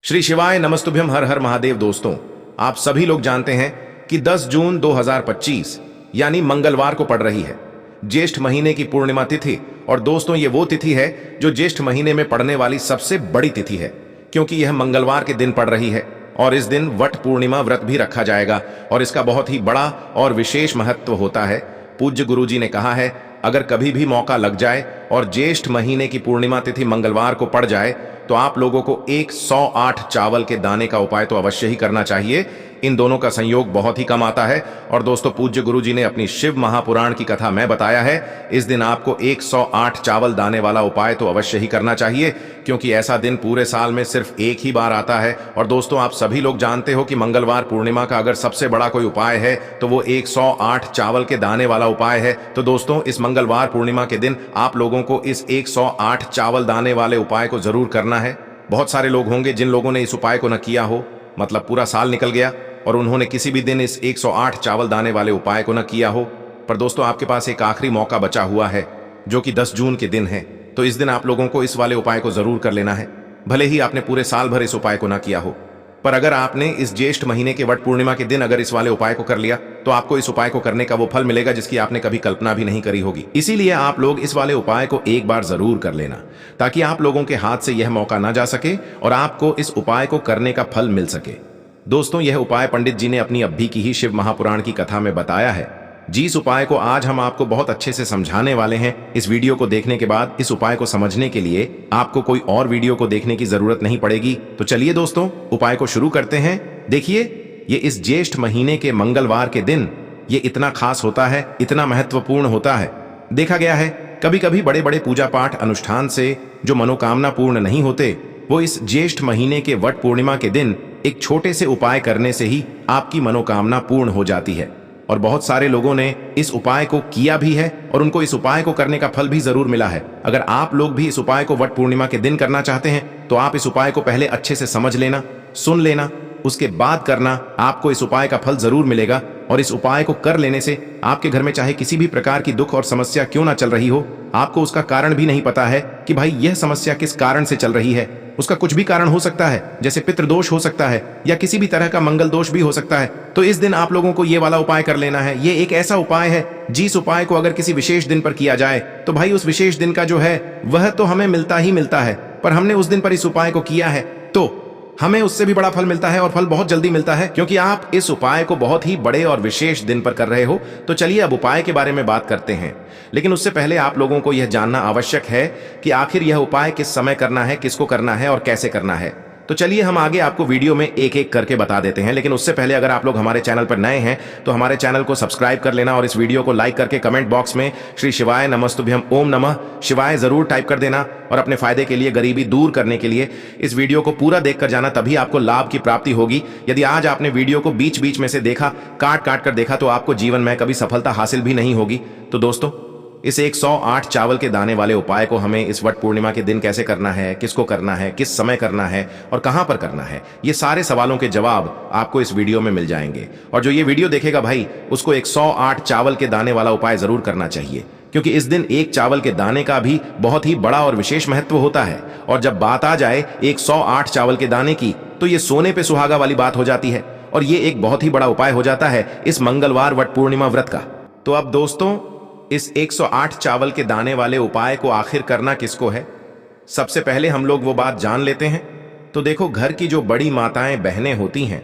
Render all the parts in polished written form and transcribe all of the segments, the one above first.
श्री शिवाय नमस्तुभ्यम हर हर महादेव। दोस्तों, आप सभी लोग जानते हैं कि 10 जून 2025 यानी मंगलवार को पड़ रही है ज्येष्ठ महीने की पूर्णिमा तिथि। और दोस्तों, ये वो तिथि है जो ज्येष्ठ महीने में पड़ने वाली सबसे बड़ी तिथि है, क्योंकि यह मंगलवार के दिन पड़ रही है। और इस दिन वट पूर्णिमा व्रत भी रखा जाएगा और इसका बहुत ही बड़ा और विशेष महत्व होता है। पूज्य गुरुजी ने कहा है, अगर कभी भी मौका लग जाए और ज्येष्ठ महीने की पूर्णिमा तिथि मंगलवार को पड़ जाए तो आप लोगों को 108 चावल के दाने का उपाय तो अवश्य ही करना चाहिए। इन दोनों का संयोग बहुत ही कम आता है। और दोस्तों, पूज्य गुरुजी ने अपनी शिव महापुराण की कथा में बताया है, इस दिन आपको 108 चावल दाने वाला उपाय तो अवश्य ही करना चाहिए, क्योंकि ऐसा दिन पूरे साल में सिर्फ एक ही बार आता है। और दोस्तों, आप सभी लोग जानते हो कि मंगलवार पूर्णिमा का अगर सबसे बड़ा कोई उपाय है तो वो 108 चावल के दाने वाला उपाय है। तो दोस्तों, इस मंगलवार पूर्णिमा के दिन आप लोगों को इस 108 चावल दाने वाले उपाय को जरूर करना है। बहुत सारे लोग होंगे जिन लोगों ने इस उपाय को न किया हो, मतलब पूरा साल निकल गया और उन्होंने किसी भी दिन इस 108 चावल दाने वाले उपाय को न किया हो। पर दोस्तों, आपके पास एक आखिरी मौका बचा हुआ है जो कि 10 जून के दिन है। तो इस दिन आप लोगों को इस वाले उपाय को जरूर कर लेना है, भले ही आपने पूरे साल भर इस उपाय को न किया हो। पर अगर आपने इस ज्येष्ठ महीने के वट पूर्णिमा के दिन अगर इस वाले उपाय को कर लिया तो आपको इस उपाय को करने का वो फल मिलेगा जिसकी आपने कभी कल्पना भी नहीं करी होगी। इसीलिए आप लोग इस वाले उपाय को एक बार जरूर कर लेना, ताकि आप लोगों के हाथ से यह मौका ना जा सके और आपको इस उपाय को करने का फल मिल सके। दोस्तों, यह उपाय पंडित जी ने अपनी अभी की ही शिव महापुराण की कथा में बताया है। जिस उपाय को आज हम आपको बहुत अच्छे से समझाने वाले हैं, इस वीडियो को देखने के बाद इस उपाय को समझने के लिए आपको कोई और वीडियो को देखने की जरूरत नहीं पड़ेगी। तो चलिए दोस्तों, उपाय को शुरू करते हैं। देखिए, ये इस ज्येष्ठ महीने के मंगलवार के दिन ये इतना खास होता है, इतना महत्वपूर्ण होता है। देखा गया है कभी कभी बड़े बड़े पूजा पाठ अनुष्ठान से जो मनोकामना पूर्ण नहीं होते, वो इस ज्येष्ठ महीने के वट पूर्णिमा के दिन एक छोटे से उपाय करने से ही आपकी मनोकामना पूर्ण हो जाती है। और बहुत सारे लोगों ने इस उपाय को किया भी है और उनको इस उपाय को करने का फल भी जरूर मिला है। अगर आप लोग भी इस उपाय को वट पूर्णिमा के दिन करना चाहते हैं तो आप इस उपाय को पहले अच्छे से समझ लेना, सुन लेना, उसके बाद करना। आपको इस उपाय का फल जरूर मिलेगा। और इस उपाय को कर लेने से आपके घर में चाहे किसी भी प्रकार की दुख और समस्या क्यों ना चल रही हो, आपको उसका कारण भी नहीं पता है कि भाई यह समस्या किस कारण से चल रही है। उसका कुछ भी कारण हो सकता है, जैसे पितृदोष हो सकता है या किसी भी तरह का मंगल दोष भी हो सकता है। तो इस दिन आप लोगों को ये वाला उपाय कर लेना है। ये एक ऐसा उपाय है जिस उपाय को अगर किसी विशेष दिन पर किया जाए तो भाई उस विशेष दिन का जो है वह तो हमें मिलता ही मिलता है। पर हमने उस दिन पर इस उपाय को किया है तो हमें उससे भी बड़ा फल मिलता है और फल बहुत जल्दी मिलता है, क्योंकि आप इस उपाय को बहुत ही बड़े और विशेष दिन पर कर रहे हो। तो चलिए अब उपाय के बारे में बात करते हैं। लेकिन उससे पहले आप लोगों को यह जानना आवश्यक है कि आखिर यह उपाय किस समय करना है, किसको करना है और कैसे करना है। तो चलिए हम आगे आपको वीडियो में एक एक करके बता देते हैं। लेकिन उससे पहले अगर आप लोग हमारे चैनल पर नए हैं तो हमारे चैनल को सब्सक्राइब कर लेना और इस वीडियो को लाइक करके कमेंट बॉक्स में श्री शिवाय नमस्तुभ्यम ओम नमः शिवाय जरूर टाइप कर देना। और अपने फायदे के लिए, गरीबी दूर करने के लिए इस वीडियो को पूरा देखकर जाना, तभी आपको लाभ की प्राप्ति होगी। यदि आज आपने वीडियो को बीच बीच में से देखा, काट काट कर देखा, तो आपको जीवन में कभी सफलता हासिल भी नहीं होगी। तो दोस्तों, इस 108 चावल के दाने वाले उपाय को हमें इस वट पूर्णिमा के दिन कैसे करना है, किसको करना है, किस समय करना है और कहां पर करना है, ये सारे सवालों के जवाब आपको इस वीडियो में मिल जाएंगे। और जो ये वीडियो देखेगा भाई, उसको 108 चावल के दाने वाला उपाय जरूर करना चाहिए, क्योंकि इस दिन एक चावल के दाने का भी बहुत ही बड़ा और विशेष महत्व होता है। और जब बात आ जाए 108 चावल के दाने की, तो ये सोने पे सुहागा वाली बात हो जाती है और ये एक बहुत ही बड़ा उपाय हो जाता है इस मंगलवार वट पूर्णिमा व्रत का। तो अब दोस्तों, इस 108 चावल के दाने वाले उपाय को आखिर करना किसको है, सबसे पहले हम लोग वो बात जान लेते हैं। तो देखो, घर की जो बड़ी माताएं बहनें होती हैं,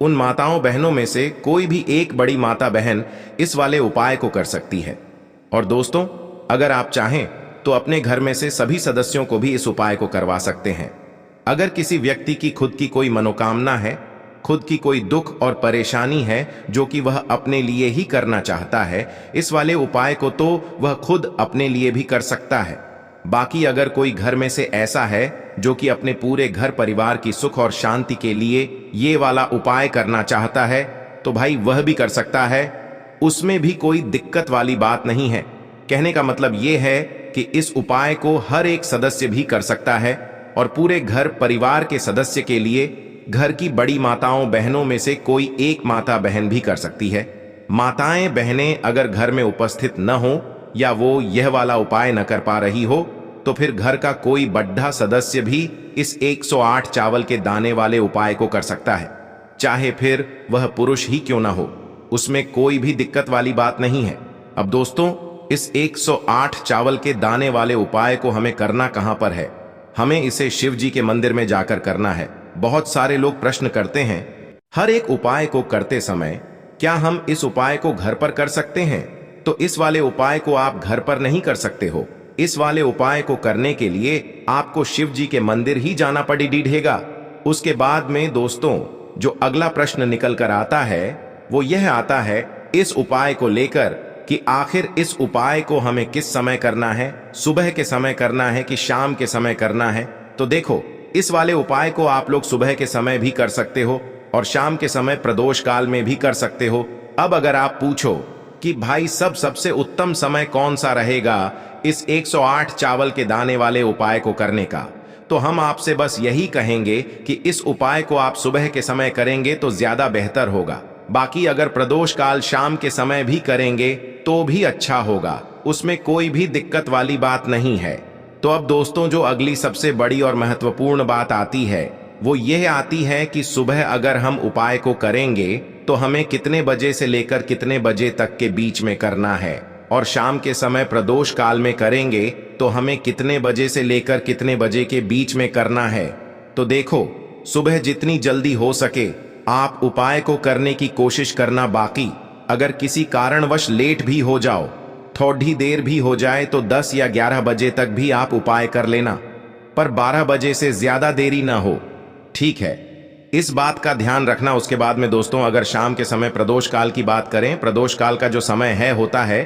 उन माताओं बहनों में से कोई भी एक बड़ी माता बहन इस वाले उपाय को कर सकती है। और दोस्तों, अगर आप चाहें तो अपने घर में से सभी सदस्यों को भी इस उपाय को करवा सकते हैं। अगर किसी व्यक्ति की खुद की कोई मनोकामना है, खुद की कोई दुख और परेशानी है जो कि वह अपने लिए ही करना चाहता है, इस वाले उपाय को तो वह खुद अपने लिए भी कर सकता है। बाकी अगर कोई घर में से ऐसा है जो कि अपने पूरे घर परिवार की सुख और शांति के लिए ये वाला उपाय करना चाहता है, तो भाई वह भी कर सकता है। उसमें भी कोई दिक्कत वाली बात नहीं है। कहने का मतलब ये है कि इस उपाय को हर एक सदस्य भी कर सकता है और पूरे घर परिवार के सदस्य के लिए घर की बड़ी माताओं बहनों में से कोई एक माता बहन भी कर सकती है। माताएं बहनें अगर घर में उपस्थित न हो या वो यह वाला उपाय न कर पा रही हो, तो फिर घर का कोई बड़ा सदस्य भी इस 108 चावल के दाने वाले उपाय को कर सकता है, चाहे फिर वह पुरुष ही क्यों ना हो। उसमें कोई भी दिक्कत वाली बात नहीं है। अब दोस्तों, इस 108 चावल के दाने वाले उपाय को हमें करना कहां पर है? हमें इसे शिव जी के मंदिर में जाकर करना है। बहुत सारे लोग प्रश्न करते हैं, हर एक उपाय को करते समय क्या हम इस उपाय को घर पर कर सकते हैं? तो इस वाले उपाय को आप घर पर नहीं कर सकते हो। इस वाले उपाय को करने के लिए आपको शिव जी के मंदिर ही जाना पड़ेगा। उसके बाद में दोस्तों, जो अगला प्रश्न निकल कर आता है वो यह आता है इस उपाय को लेकर कि आखिर इस उपाय को हमें किस समय करना है, सुबह के समय करना है कि शाम के समय करना है? तो देखो, इस वाले उपाय को आप लोग सुबह के समय भी कर सकते हो और शाम के समय प्रदोष काल में भी कर सकते हो। अब अगर आप पूछो कि भाई सबसे उत्तम समय कौन सा रहेगा इस 108 चावल के दाने वाले उपाय को करने का, तो हम आपसे बस यही कहेंगे कि इस उपाय को आप सुबह के समय करेंगे तो ज्यादा बेहतर होगा। बाकी अगर प्रदोष काल शाम के समय भी करेंगे तो भी अच्छा होगा, उसमें कोई भी दिक्कत वाली बात नहीं है। तो अब दोस्तों, जो अगली सबसे बड़ी और महत्वपूर्ण बात आती है वो यह आती है कि सुबह अगर हम उपाय को करेंगे तो हमें कितने बजे से लेकर कितने बजे तक के बीच में करना है, और शाम के समय प्रदोष काल में करेंगे तो हमें कितने बजे से लेकर कितने बजे के बीच में करना है। तो देखो, सुबह जितनी जल्दी हो सके आप उपाय को करने की कोशिश करना। बाकी अगर किसी कारणवश लेट भी हो जाओ, थोड़ी देर भी हो जाए, तो 10 या 11 बजे तक भी आप उपाय कर लेना, पर 12 बजे से ज्यादा देरी ना हो, ठीक है? इस बात का ध्यान रखना। उसके बाद में दोस्तों, अगर शाम के समय प्रदोष काल की बात करें, प्रदोष काल का जो समय होता है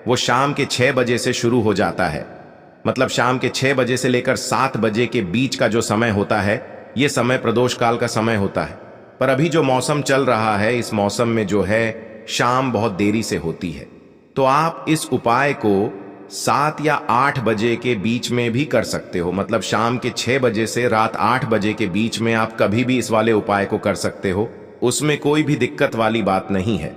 वो शाम के 6 बजे से शुरू हो जाता है। मतलब शाम के 6 बजे से लेकर 7 बजे के बीच का जो समय होता है, ये समय प्रदोष काल का समय होता है। पर अभी जो मौसम चल रहा है, इस मौसम में जो है शाम बहुत देरी से होती है, तो आप इस उपाय को 7 या 8 बजे के बीच में भी कर सकते हो। मतलब शाम के 6 बजे से रात 8 बजे के बीच में आप कभी भी इस वाले उपाय को कर सकते हो, उसमें कोई भी दिक्कत वाली बात नहीं है।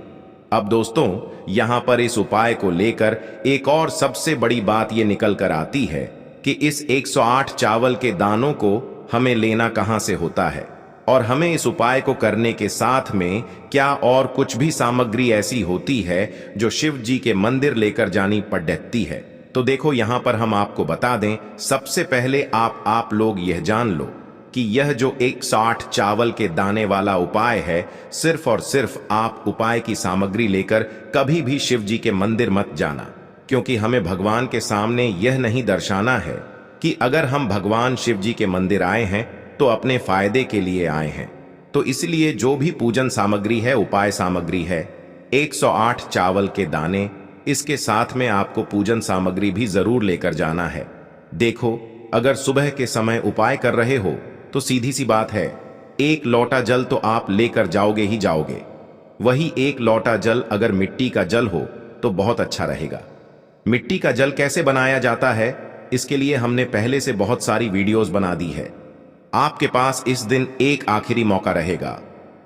अब दोस्तों, यहां पर इस उपाय को लेकर एक और सबसे बड़ी बात यह निकल कर आती है कि इस 108 चावल के दानों को हमें लेना कहां से होता है, और हमें इस उपाय को करने के साथ में क्या और कुछ भी सामग्री ऐसी होती है जो शिव जी के मंदिर लेकर जानी पड़ती है। तो देखो, यहां पर हम आपको बता दें, सबसे पहले आप लोग यह जान लो कि यह जो 108 चावल के दाने वाला उपाय है, सिर्फ और सिर्फ आप उपाय की सामग्री लेकर कभी भी शिव जी के मंदिर मत जाना, क्योंकि हमें भगवान के सामने यह नहीं दर्शाना है कि अगर हम भगवान शिव जी के मंदिर आए हैं तो अपने फायदे के लिए आए हैं। तो इसलिए जो भी पूजन सामग्री है, उपाय सामग्री है, 108 चावल के दाने, इसके साथ में आपको पूजन सामग्री भी जरूर लेकर जाना है। देखो, अगर सुबह के समय उपाय कर रहे हो तो सीधी सी बात है, 1 लोटा जल तो आप लेकर जाओगे ही जाओगे। वही 1 लोटा जल अगर मिट्टी का जल हो तो बहुत अच्छा रहेगा। मिट्टी का जल कैसे बनाया जाता है, इसके लिए हमने पहले से बहुत सारी वीडियोस बना दी है। आपके पास इस दिन एक आखिरी मौका रहेगा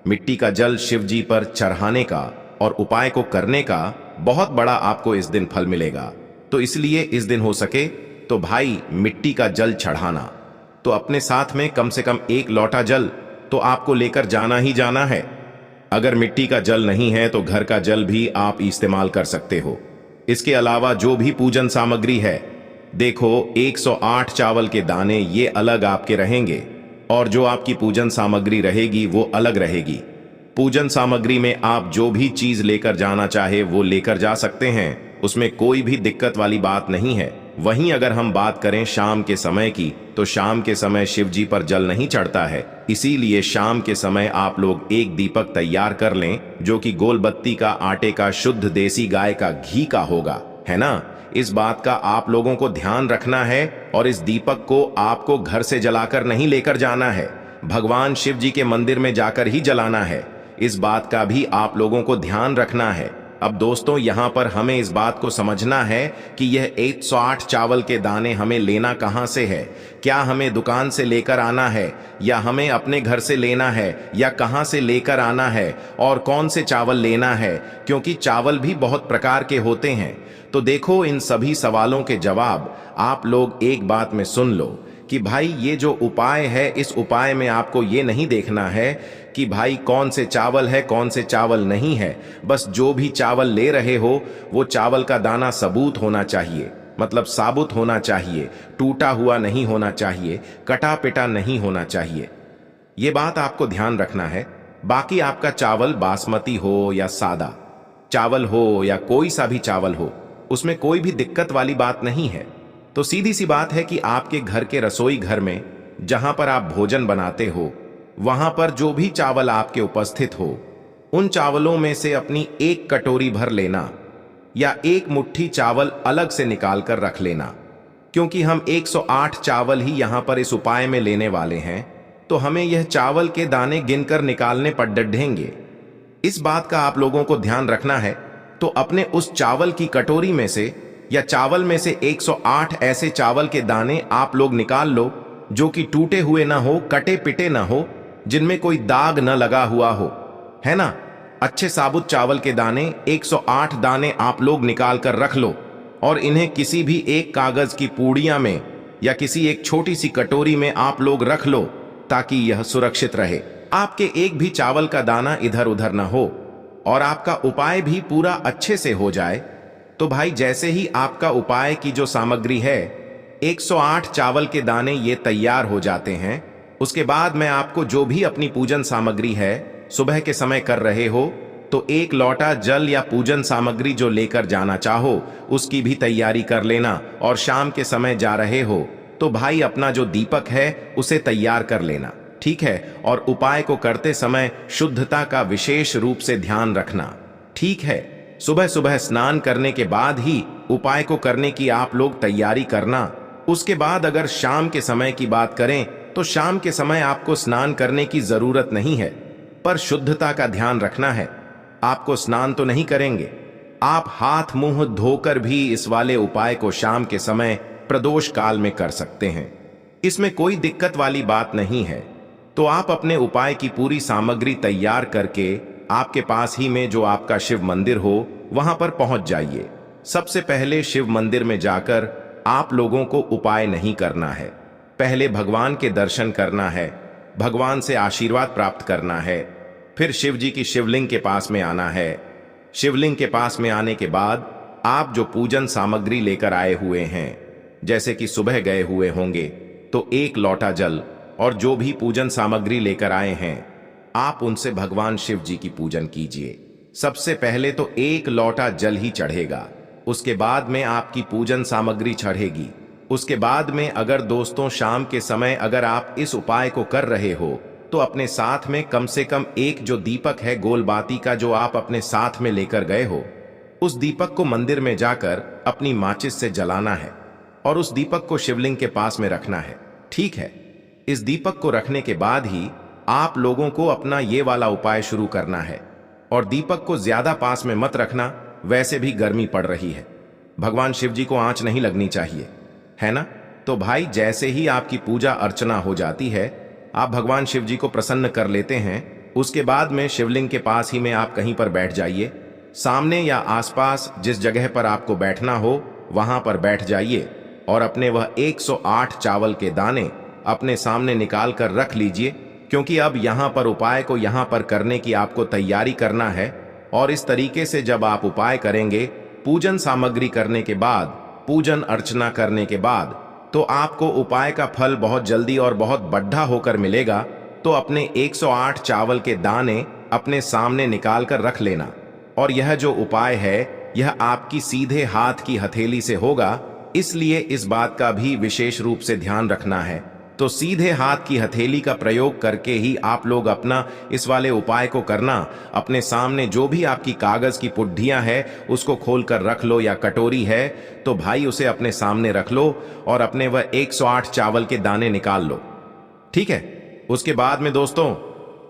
मिट्टी का जल शिव जी पर चढ़ाने का और उपाय को करने का। बहुत बड़ा आपको इस दिन फल मिलेगा। तो इसलिए इस दिन हो सके तो भाई मिट्टी का जल चढ़ाना, तो अपने साथ में कम से कम 1 लोटा जल तो आपको लेकर जाना ही जाना है। अगर मिट्टी का जल नहीं है तो घर का जल भी आप इस्तेमाल कर सकते हो। इसके अलावा जो भी पूजन सामग्री है, देखो 108 चावल के दाने ये अलग आपके रहेंगे और जो आपकी पूजन सामग्री रहेगी वो अलग रहेगी। पूजन सामग्री में आप जो भी चीज लेकर जाना चाहे वो लेकर जा सकते हैं, उसमें कोई भी दिक्कत वाली बात नहीं है। वहीं अगर हम बात करें शाम के समय की, तो शाम के समय शिव जी पर जल नहीं चढ़ता है, इसीलिए शाम के समय आप लोग एक दीपक तैयार कर लें जो कि गोल बत्ती का, आटे का, शुद्ध देसी गाय का घी का होगा, है ना? इस बात का आप लोगों को ध्यान रखना है और इस दीपक को आपको घर से जलाकर नहीं लेकर जाना है, भगवान शिव जी के मंदिर में जाकर ही जलाना है। इस बात का भी आप लोगों को ध्यान रखना है। अब दोस्तों, यहाँ पर हमें इस बात को समझना है कि यह 108 चावल के दाने हमें लेना कहाँ से है। क्या हमें दुकान से लेकर आना है या हमें अपने घर से लेना है या कहाँ से लेकर आना है और कौन से चावल लेना है, क्योंकि चावल भी बहुत प्रकार के होते हैं। तो देखो, इन सभी सवालों के जवाब आप लोग एक बात में सुन लो कि भाई ये जो उपाय है, इस उपाय में आपको ये नहीं देखना है कि भाई कौन से चावल है कौन से चावल नहीं है। बस जो भी चावल ले रहे हो वो चावल का दाना सबूत होना चाहिए, मतलब साबुत होना चाहिए, टूटा हुआ नहीं होना चाहिए, कटा पिटा नहीं होना चाहिए। ये बात आपको ध्यान रखना है। बाकी आपका चावल बासमती हो या सादा चावल हो या कोई सा भी चावल हो, उसमें कोई भी दिक्कत वाली बात नहीं है। तो सीधी सी बात है कि आपके घर के रसोई घर में जहां पर आप भोजन बनाते हो, वहां पर जो भी चावल आपके उपस्थित हो, उन चावलों में से अपनी एक कटोरी भर लेना या एक मुट्ठी चावल अलग से निकाल कर रख लेना। क्योंकि हम 108 चावल ही यहां पर इस उपाय में लेने वाले हैं, तो हमें यह चावल के दाने गिनकर निकालने पड़ डढ़ेंगे। इस बात का आप लोगों को ध्यान रखना है। तो अपने उस चावल की कटोरी में से या चावल में से 108 ऐसे चावल के दाने आप लोग निकाल लो जो कि टूटे हुए ना हो, कटे पिटे ना हो, जिनमें कोई दाग न लगा हुआ हो, है ना। अच्छे साबुत चावल के दाने 108 दाने आप लोग निकाल कर रख लो और इन्हें किसी भी एक कागज की पूड़िया में या किसी एक छोटी सी कटोरी में आप लोग रख लो ताकि यह सुरक्षित रहे, आपके एक भी चावल का दाना इधर उधर ना हो और आपका उपाय भी पूरा अच्छे से हो जाए। तो भाई जैसे ही आपका उपाय की जो सामग्री है 108 चावल के दाने ये तैयार हो जाते हैं, उसके बाद मैं आपको जो भी अपनी पूजन सामग्री है सुबह के समय कर रहे हो, तो एक लोटा जल या पूजन सामग्री जो लेकर जाना चाहो उसकी भी तैयारी कर लेना। और शाम के समय जा रहे हो तो भाई अपना जो दीपक है उसे तैयार कर लेना, ठीक है। और उपाय को करते समय शुद्धता का विशेष रूप से ध्यान रखना, ठीक है। सुबह सुबह स्नान करने के बाद ही उपाय को करने की आप लोग तैयारी करना। उसके बाद अगर शाम के समय की बात करें तो शाम के समय आपको स्नान करने की जरूरत नहीं है, पर शुद्धता का ध्यान रखना है। आपको स्नान तो नहीं करेंगे, आप हाथ मुंह धोकर भी इस वाले उपाय को शाम के समय प्रदोष काल में कर सकते हैं। इसमें कोई दिक्कत वाली बात नहीं है। तो आप अपने उपाय की पूरी सामग्री तैयार करके आपके पास ही में जो आपका शिव मंदिर हो वहां पर पहुंच जाइए। सबसे पहले शिव मंदिर में जाकर आप लोगों को उपाय नहीं करना है, पहले भगवान के दर्शन करना है, भगवान से आशीर्वाद प्राप्त करना है। फिर शिव जी की शिवलिंग के पास में आना है। शिवलिंग के पास में आने के बाद आप जो पूजन सामग्री लेकर आए हुए हैं, जैसे कि सुबह गए हुए होंगे तो एक लोटा जल और जो भी पूजन सामग्री लेकर आए हैं आप उनसे भगवान शिव जी की पूजन कीजिए। सबसे पहले तो एक लोटा जल ही चढ़ेगा, उसके बाद में आपकी पूजन सामग्री चढ़ेगी। उसके बाद में अगर दोस्तों शाम के समय अगर आप इस उपाय को कर रहे हो तो अपने साथ में कम से कम एक जो दीपक है गोल बाती का जो आप अपने साथ में लेकर गए हो, उस दीपक को मंदिर में जाकर अपनी माचिस से जलाना है और उस दीपक को शिवलिंग के पास में रखना है, ठीक है। इस दीपक को रखने के बाद ही आप लोगों को अपना ये वाला उपाय शुरू करना है। और दीपक को ज्यादा पास में मत रखना, वैसे भी गर्मी पड़ रही है, भगवान शिव जी को आंच नहीं लगनी चाहिए, है ना। तो भाई जैसे ही आपकी पूजा अर्चना हो जाती है, आप भगवान शिव जी को प्रसन्न कर लेते हैं, उसके बाद में शिवलिंग के पास ही में आप कहीं पर बैठ जाइए। सामने या आसपास जिस जगह पर आपको बैठना हो वहां पर बैठ जाइए और अपने वह 108 चावल के दाने अपने सामने निकाल कर रख लीजिए, क्योंकि अब यहां पर उपाय को यहां पर करने की आपको तैयारी करना है। और इस तरीके से जब आप उपाय करेंगे, पूजन सामग्री करने के बाद, पूजन अर्चना करने के बाद, तो आपको उपाय का फल बहुत जल्दी और बहुत बढ़ा होकर मिलेगा। तो अपने 108 चावल के दाने अपने सामने निकाल कर रख लेना। और यह जो उपाय है यह आपकी सीधे हाथ की हथेली से होगा, इसलिए इस बात का भी विशेष रूप से ध्यान रखना है। तो सीधे हाथ की हथेली का प्रयोग करके ही आप लोग अपना इस वाले उपाय को करना। अपने सामने जो भी आपकी कागज की पुड्डियां है उसको खोल कर रख लो, या कटोरी है तो भाई उसे अपने सामने रख लो और अपने वह 108 चावल के दाने निकाल लो, ठीक है। उसके बाद में दोस्तों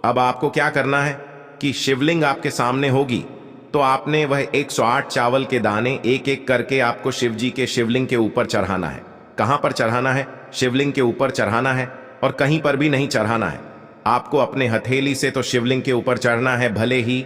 अब आपको क्या करना है कि शिवलिंग आपके सामने होगी, तो आपने वह 108 चावल के दाने एक एक करके आपको शिव जी के शिवलिंग के ऊपर चढ़ाना है। कहां पर चढ़ाना है? शिवलिंग के ऊपर चढ़ाना है और कहीं पर भी नहीं चढ़ाना है। आपको अपने हथेली से तो शिवलिंग के ऊपर चढ़ना है, भले ही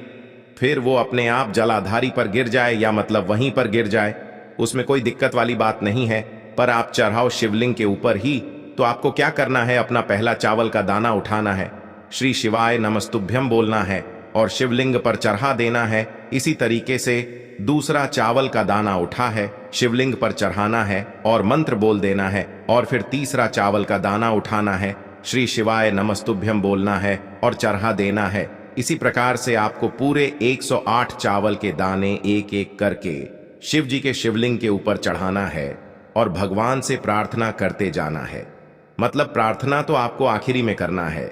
फिर वो अपने आप जलाधारी पर गिर जाए या मतलब वहीं पर गिर जाए, उसमें कोई दिक्कत वाली बात नहीं है, पर आप चढ़ाओ शिवलिंग के ऊपर ही। तो आपको क्या करना है, अपना पहला चावल का दाना उठाना है, श्री शिवाय नमस्तुभ्यम बोलना है और शिवलिंग पर चढ़ा देना है। इसी तरीके से दूसरा चावल का दाना उठा है, शिवलिंग पर चढ़ाना है और मंत्र बोल देना है। और फिर तीसरा चावल का दाना उठाना है, श्री शिवाय नमस्तुभ्यम बोलना है और चढ़ा देना है। इसी प्रकार से आपको पूरे 108 चावल के दाने एक एक करके शिव जी के शिवलिंग के ऊपर चढ़ाना है और भगवान से प्रार्थना करते जाना है। मतलब प्रार्थना तो आपको आखिरी में करना है,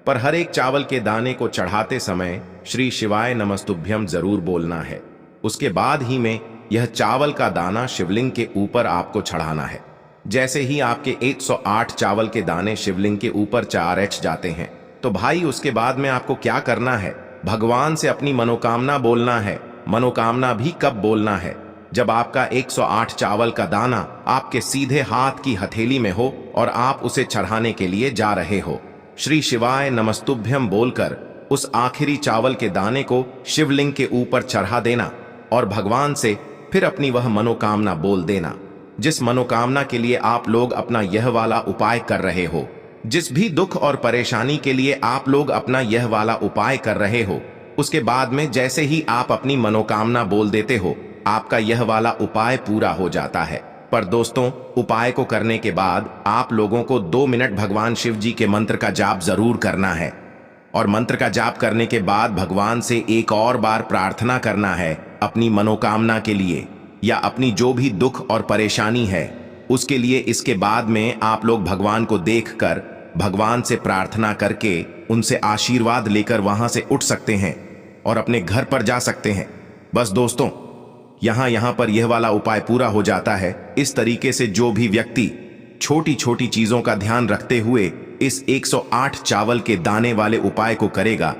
पर हर एक चावल के दाने को चढ़ाते समय श्री शिवाय नमस्तुभ्यम जरूर बोलना है। उसके बाद ही में यह चावल का दाना शिवलिंग के ऊपर आपको चढ़ाना है। जैसे ही आपके 108 चावल के दाने शिवलिंग के ऊपर चारच जाते हैं, तो भाई उसके बाद में आपको क्या करना है, भगवान से अपनी मनोकामना बोलना है। मनोकामना भी कब बोलना है, जब आपका 108 चावल का दाना आपके सीधे हाथ की हथेली में हो और आप उसे चढ़ाने के लिए जा रहे हो। श्री शिवाय नमस्तुभ्यम बोलकर उस आखिरी चावल के दाने को शिवलिंग के ऊपर चढ़ा देना और भगवान से फिर अपनी वह मनोकामना बोल देना, जिस मनोकामना के लिए आप लोग अपना यह वाला उपाय कर रहे हो। जिस भी दुख और परेशानी के लिए आप लोग अपना यह वाला उपाय कर रहे हो, उसके बाद में जैसे ही आप अपनी मनोकामना बोल देते हो, आपका यह वाला उपाय पूरा हो जाता है। पर दोस्तों, उपाय को करने के बाद आप लोगों को 2 मिनट भगवान शिव जी के मंत्र का जाप जरूर करना है और मंत्र का जाप करने के बाद भगवान से एक और बार प्रार्थना करना है अपनी मनोकामना के लिए या अपनी जो भी दुख और परेशानी है उसके लिए। इसके बाद में आप लोग भगवान को देखकर भगवान से प्रार्थना करके उनसे आशीर्वाद लेकर वहां से उठ सकते हैं और अपने घर पर जा सकते हैं। बस दोस्तों, यहां पर यह वाला उपाय पूरा हो जाता है। इस तरीके से जो भी व्यक्ति छोटी छोटी चीजों का ध्यान रखते हुए इस 108 चावल के दाने वाले उपाय को करेगा,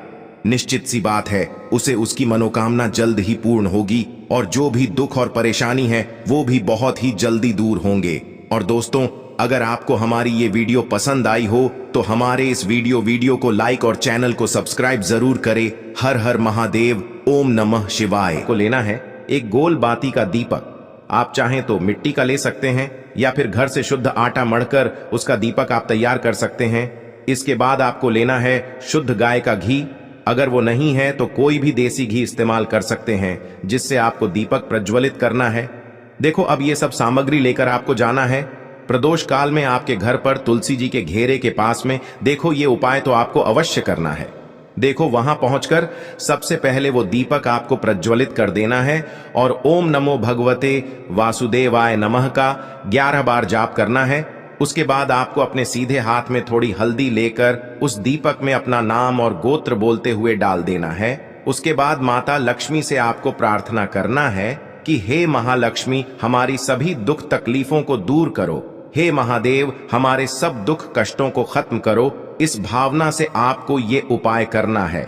निश्चित सी बात है उसे उसकी मनोकामना जल्द ही पूर्ण होगी और जो भी दुख और परेशानी है वो भी बहुत ही जल्दी दूर होंगे। और दोस्तों, अगर आपको हमारी ये वीडियो पसंद आई हो तो हमारे इस वीडियो को लाइक और चैनल को सब्सक्राइब जरूर करें। हर हर महादेव, ओम नमः शिवाय। को लेना है एक गोल बाती का दीपक। आप चाहें तो मिट्टी का ले सकते हैं या फिर घर से शुद्ध आटा मढ़कर उसका दीपक आप तैयार कर सकते हैं। इसके बाद आपको लेना है शुद्ध गाय का घी। अगर वो नहीं है तो कोई भी देसी घी इस्तेमाल कर सकते हैं, जिससे आपको दीपक प्रज्वलित करना है। देखो, अब ये सब सामग्री लेकर आपको जाना है प्रदोष काल में आपके घर पर तुलसी जी के घेरे के पास में। देखो, ये उपाय तो आपको अवश्य करना है। देखो, वहां पहुंचकर सबसे पहले वो दीपक आपको प्रज्वलित कर देना है और ओम नमो भगवते वासुदेवाय नमः का 11 बार जाप करना है। उसके बाद आपको अपने सीधे हाथ में थोड़ी हल्दी लेकर उस दीपक में अपना नाम और गोत्र बोलते हुए डाल देना है। उसके बाद माता लक्ष्मी से आपको प्रार्थना करना है कि हे महालक्ष्मी, हमारी सभी दुख तकलीफों को दूर करो। हे महादेव, हमारे सब दुख कष्टों को खत्म करो। इस भावना से आपको ये उपाय करना है।